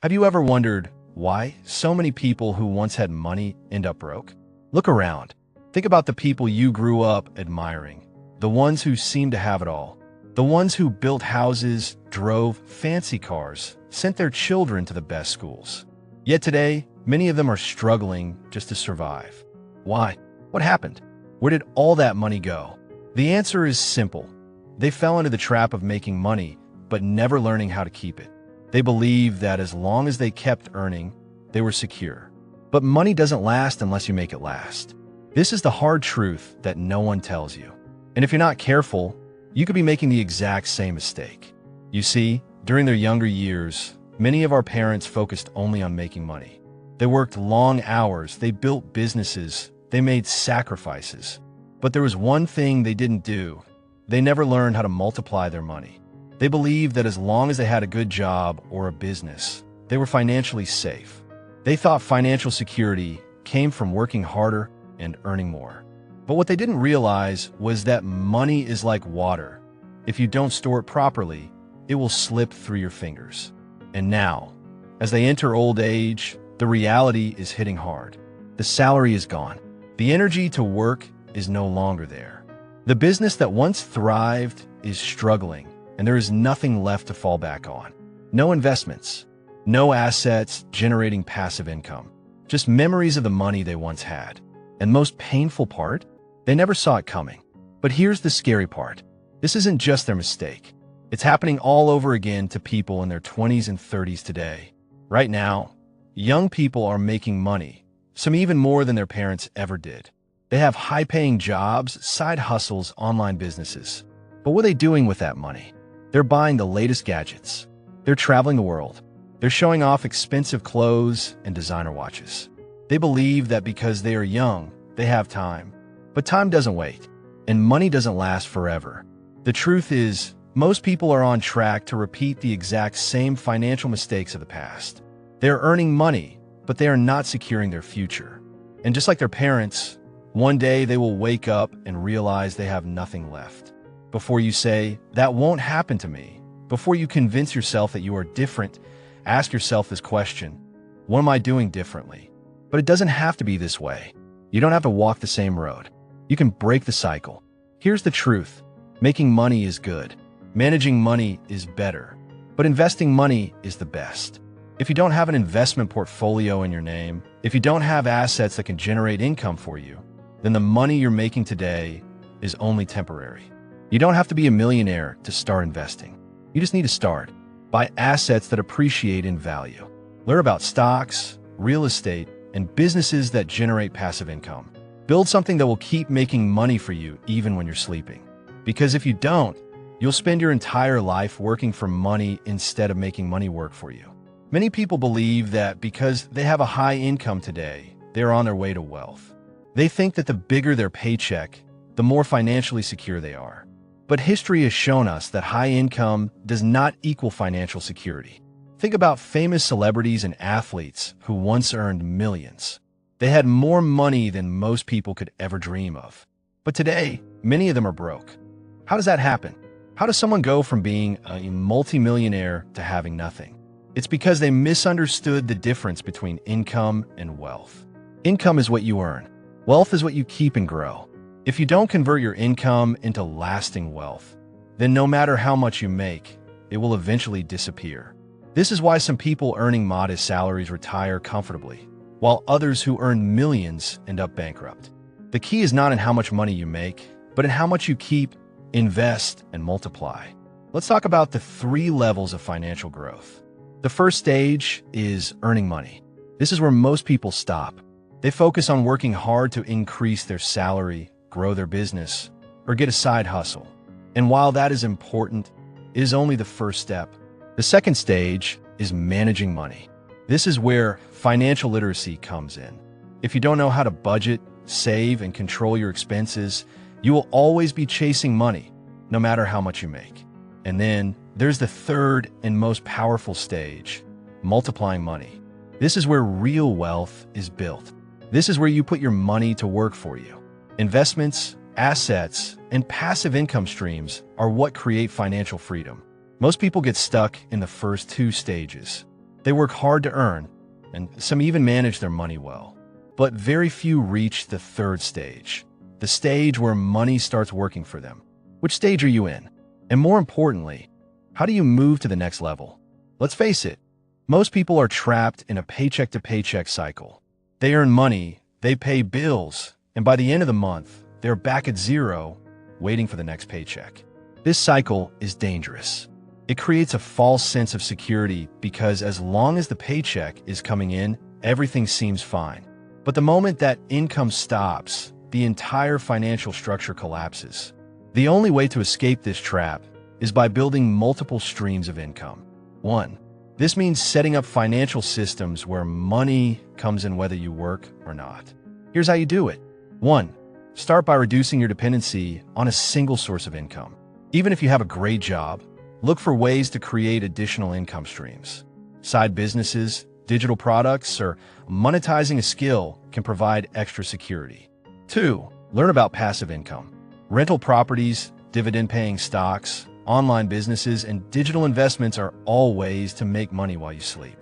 Have you ever wondered why so many people who once had money end up broke? Look around. Think about the people you grew up admiring, the ones who seemed to have it all, the ones who built houses, drove fancy cars, sent their children to the best schools. Yet today, many of them are struggling just to survive. Why? What happened? Where did all that money go? The answer is simple. They fell into the trap of making money, but never learning how to keep it. They believed that as long as they kept earning, they were secure. But money doesn't last unless you make it last. This is the hard truth that no one tells you. And if you're not careful, you could be making the exact same mistake. You see, during their younger years, many of our parents focused only on making money. They worked long hours, they built businesses, they made sacrifices. But there was one thing they didn't do. They never learned how to multiply their money. They believed that as long as they had a good job or a business, they were financially safe. They thought financial security came from working harder and earning more. But what they didn't realize was that money is like water. If you don't store it properly, it will slip through your fingers. And now, as they enter old age, the reality is hitting hard. The salary is gone. The energy to work is no longer there. The business that once thrived is struggling, and there is nothing left to fall back on. No investments, no assets generating passive income, just memories of the money they once had. And most painful part, they never saw it coming. But here's the scary part. This isn't just their mistake. It's happening all over again to people in their 20s and 30s today. Right now, young people are making money, some even more than their parents ever did. They have high-paying jobs, side hustles, online businesses. But what are they doing with that money? They're buying the latest gadgets. They're traveling the world. They're showing off expensive clothes and designer watches. They believe that because they are young, they have time. But time doesn't wait, and money doesn't last forever. The truth is, most people are on track to repeat the exact same financial mistakes of the past. They are earning money, but they are not securing their future. And just like their parents, one day they will wake up and realize they have nothing left. Before you say, "That won't happen to me," before you convince yourself that you are different, ask yourself this question: what am I doing differently? But it doesn't have to be this way. You don't have to walk the same road. You can break the cycle. Here's the truth. Making money is good. Managing money is better. But investing money is the best. If you don't have an investment portfolio in your name, if you don't have assets that can generate income for you, then the money you're making today is only temporary. You don't have to be a millionaire to start investing. You just need to start. Buy assets that appreciate in value. Learn about stocks, real estate, and businesses that generate passive income. Build something that will keep making money for you even when you're sleeping. Because if you don't, you'll spend your entire life working for money instead of making money work for you. Many people believe that because they have a high income today, they're on their way to wealth. They think that the bigger their paycheck, the more financially secure they are. But history has shown us that high income does not equal financial security. Think about famous celebrities and athletes who once earned millions. They had more money than most people could ever dream of. But today, many of them are broke. How does that happen? How does someone go from being a multimillionaire to having nothing? It's because they misunderstood the difference between income and wealth. Income is what you earn. Wealth is what you keep and grow. If you don't convert your income into lasting wealth, then no matter how much you make, it will eventually disappear. This is why some people earning modest salaries retire comfortably, while others who earn millions end up bankrupt. The key is not in how much money you make, but in how much you keep, invest, and multiply. Let's talk about the 3 levels of financial growth. The first stage is earning money. This is where most people stop. They focus on working hard to increase their salary, grow their business, or get a side hustle. And while that is important, it is only the first step. The second stage is managing money. This is where financial literacy comes in. If you don't know how to budget, save, and control your expenses, you will always be chasing money, no matter how much you make. And then there's the third and most powerful stage, multiplying money. This is where real wealth is built. This is where you put your money to work for you. Investments, assets, and passive income streams are what create financial freedom. Most people get stuck in the first 2 stages. They work hard to earn, and some even manage their money well. But very few reach the third stage, the stage where money starts working for them. Which stage are you in? And more importantly, how do you move to the next level? Let's face it, most people are trapped in a paycheck-to-paycheck cycle. They earn money, they pay bills, and by the end of the month, they're back at zero, waiting for the next paycheck. This cycle is dangerous. It creates a false sense of security because as long as the paycheck is coming in, everything seems fine. But the moment that income stops, the entire financial structure collapses. The only way to escape this trap is by building multiple streams of income. 1. This means setting up financial systems where money comes in whether you work or not. Here's how you do it. 1. Start by reducing your dependency on a single source of income. Even if you have a great job, look for ways to create additional income streams. Side businesses, digital products, or monetizing a skill can provide extra security. 2. Learn about passive income. Rental properties, dividend-paying stocks, online businesses, and digital investments are all ways to make money while you sleep.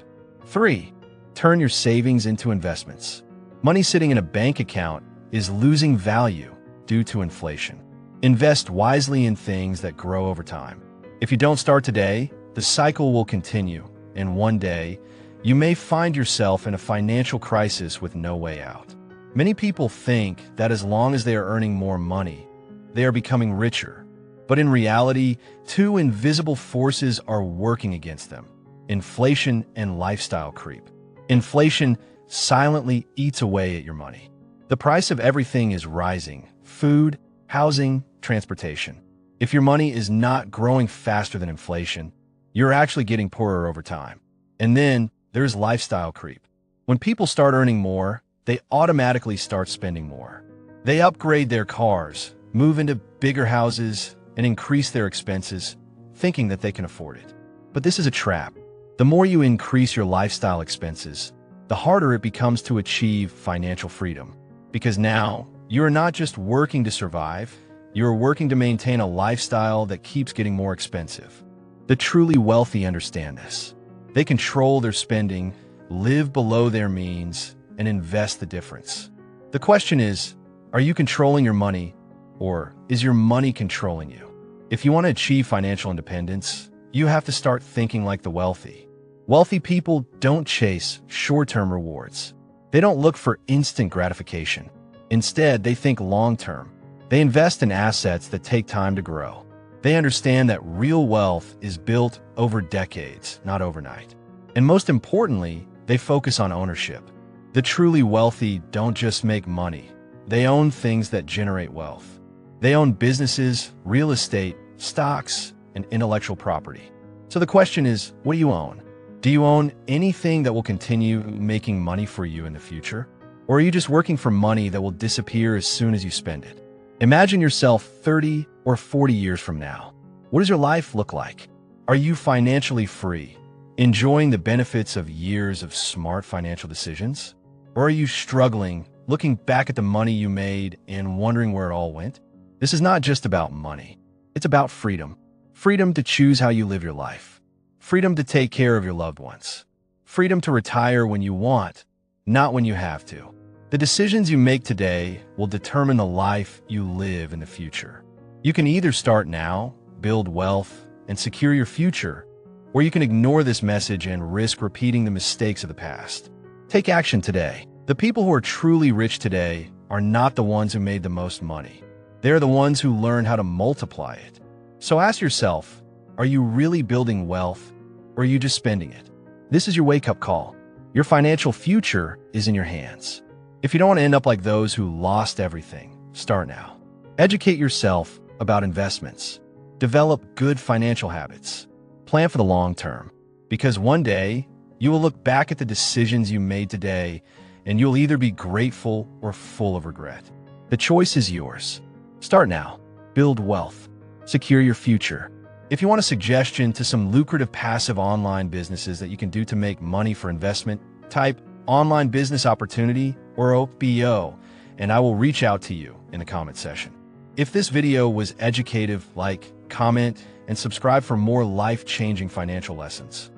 3. Turn your savings into investments. Money sitting in a bank account is losing value due to inflation. Invest wisely in things that grow over time. If you don't start today, the cycle will continue, and one day, you may find yourself in a financial crisis with no way out. Many people think that as long as they are earning more money, they are becoming richer. But in reality, two invisible forces are working against them: inflation and lifestyle creep. Inflation silently eats away at your money. The price of everything is rising: food, housing, transportation. If your money is not growing faster than inflation, you're actually getting poorer over time. And then there's lifestyle creep. When people start earning more, they automatically start spending more. They upgrade their cars, move into bigger houses, and increase their expenses, thinking that they can afford it. But this is a trap. The more you increase your lifestyle expenses, the harder it becomes to achieve financial freedom. Because now, you're not just working to survive, you're working to maintain a lifestyle that keeps getting more expensive. The truly wealthy understand this. They control their spending, live below their means, and invest the difference. The question is, are you controlling your money, or is your money controlling you? If you want to achieve financial independence, you have to start thinking like the wealthy. Wealthy people don't chase short-term rewards. They don't look for instant gratification. Instead, they think long-term. They invest in assets that take time to grow. They understand that real wealth is built over decades, not overnight. And most importantly, they focus on ownership. The truly wealthy don't just make money. They own things that generate wealth. They own businesses, real estate, stocks, and intellectual property. So the question is, what do you own? Do you own anything that will continue making money for you in the future? Or are you just working for money that will disappear as soon as you spend it? Imagine yourself 30 or 40 years from now. What does your life look like? Are you financially free, enjoying the benefits of years of smart financial decisions? Or are you struggling, looking back at the money you made and wondering where it all went? This is not just about money. It's about freedom. Freedom to choose how you live your life. Freedom to take care of your loved ones. Freedom to retire when you want, not when you have to. The decisions you make today will determine the life you live in the future. You can either start now, build wealth, and secure your future, or you can ignore this message and risk repeating the mistakes of the past. Take action today. The people who are truly rich today are not the ones who made the most money. They're the ones who learned how to multiply it. So ask yourself, are you really building wealth, or are you just spending it? This is your wake-up call. Your financial future is in your hands. If you don't want to end up like those who lost everything, start now. Educate yourself about investments. Develop good financial habits. Plan for the long term. Because one day, you will look back at the decisions you made today, and you'll either be grateful or full of regret. The choice is yours. Start now. Build wealth. Secure your future. If you want a suggestion to some lucrative passive online businesses that you can do to make money for investment, type online business opportunity or OBO, and I will reach out to you in the comment section. If this video was educative, like, comment, and subscribe for more life-changing financial lessons.